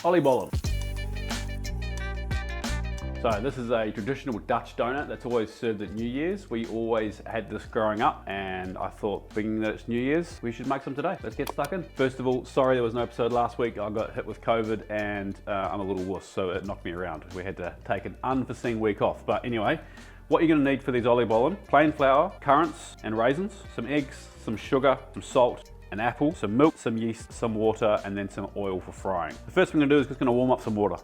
Oliebollen. So this is a traditional Dutch donut that's always served at New Year's. We always had this growing up, and I thought, being that it's New Year's, we should make some today. Let's get stuck in. First of all, sorry there was no episode last week. I got hit with COVID and I'm a little wuss, so it knocked me around. We had to take an unforeseen week off. But anyway, what you're gonna need for these Oliebollen: plain flour, currants and raisins, some eggs, some sugar, some salt, an apple, some milk, some yeast, some water, and then some oil for frying. The first thing I'm gonna do is just gonna warm up some water.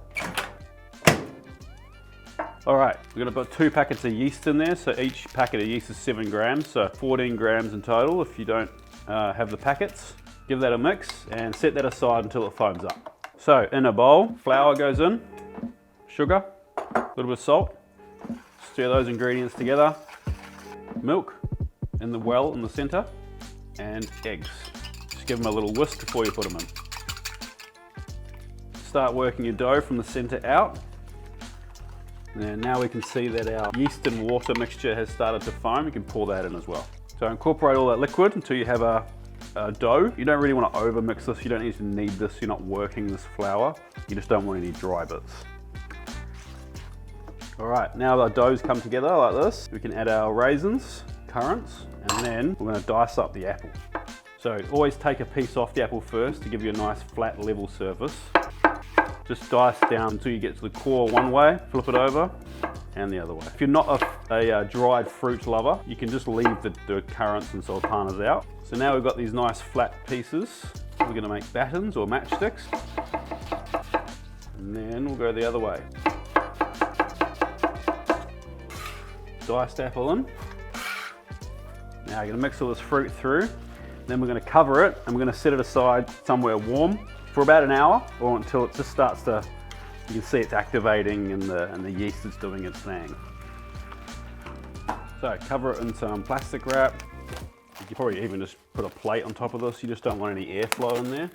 All right, we're gonna put 2 packets of yeast in there. So each packet of yeast is 7 grams, so 14 grams in total if you don't have the packets. Give that a mix and set that aside until it foams up. So in a bowl, flour goes in, sugar, a little bit of salt. Stir those ingredients together. Milk in the well in the center, and eggs. Just give them a little whisk before you put them in. Start working your dough from the center out. And now we can see that our yeast and water mixture has started to foam. You can pour that in as well. So incorporate all that liquid until you have a dough. You don't really want to over mix this. You don't need to knead this. You're not working this flour. You just don't want any dry bits. All right, now our dough's come together like this. We can add our raisins, currants, and then we're going to dice up the apple. So always take a piece off the apple first to give you a nice flat level surface. Just dice down until you get to the core one way, flip it over, and the other way. If you're not a dried fruit lover, you can just leave the currants and sultanas out. So now we've got these nice flat pieces. We're going to make battens or matchsticks. And then we'll go the other way. Diced apple in. Now you're going to mix all this fruit through. Then we're going to cover it and we're going to set it aside somewhere warm for about an hour, or until it just starts to, you can see it's activating and the yeast is doing its thing. So cover it in some plastic wrap. You could probably even just put a plate on top of this. You just don't want any airflow in there.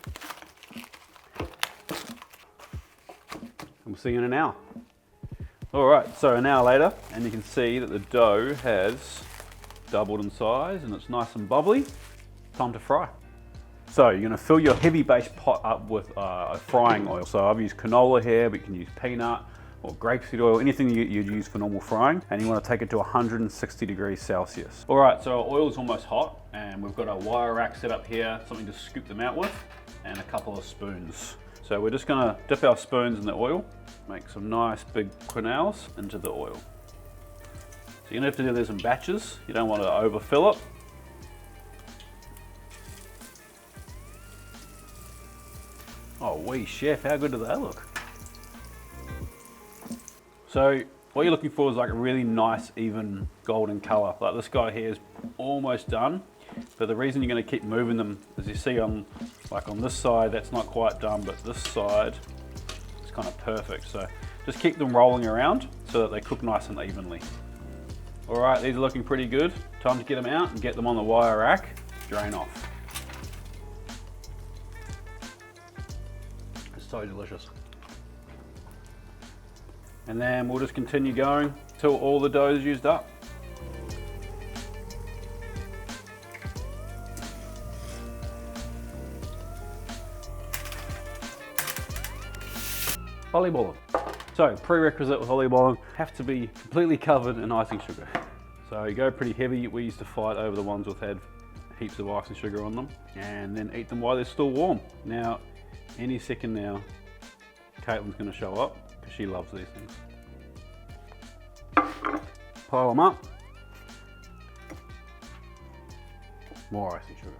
And we'll see you in an hour. All right, so an hour later, and you can see that the dough has doubled in size and it's nice and bubbly. Time to fry. So you're going to fill your heavy base pot up with frying oil. So I've used canola here, but you can use peanut or grapeseed oil, anything you'd use for normal frying. And you want to take it to 160 degrees Celsius. All right, so our oil is almost hot and we've got our wire rack set up here, something to scoop them out with, and a couple of spoons. So we're just going to dip our spoons in the oil, make some nice big quenelles into the oil. So you're going to have to do this in batches. You don't want to overfill it. Oh wee chef, how good do they look? So what you're looking for is like a really nice even golden color. Like this guy here is almost done, but the reason you're going to keep moving them is you see on this side that's not quite done, but this side is kind of perfect. So just keep them rolling around so that they cook nice and evenly. All right, these are looking pretty good. Time to get them out and get them on the wire rack, drain off. So delicious. And then we'll just continue going till all the dough is used up. Oliebollen. So prerequisite with oliebollen, have to be completely covered in icing sugar. So you go pretty heavy. We used to fight over the ones with had heaps of icing sugar on them, and then eat them while they're still warm. Now, any second now, Caitlin's going to show up because she loves these things. Pile them up. More icing sugar.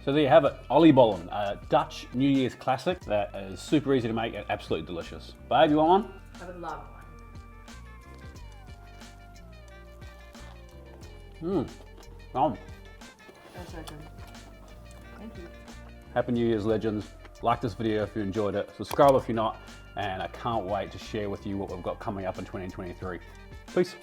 So there you have it, Oliebollen, a Dutch New Year's classic that is super easy to make and absolutely delicious. Babe, you want one? I would love one. Yum. That's so good. Thank you. Happy New Year's, legends. Like this video if you enjoyed it. Subscribe if you're not. And I can't wait to share with you what we've got coming up in 2023. Peace.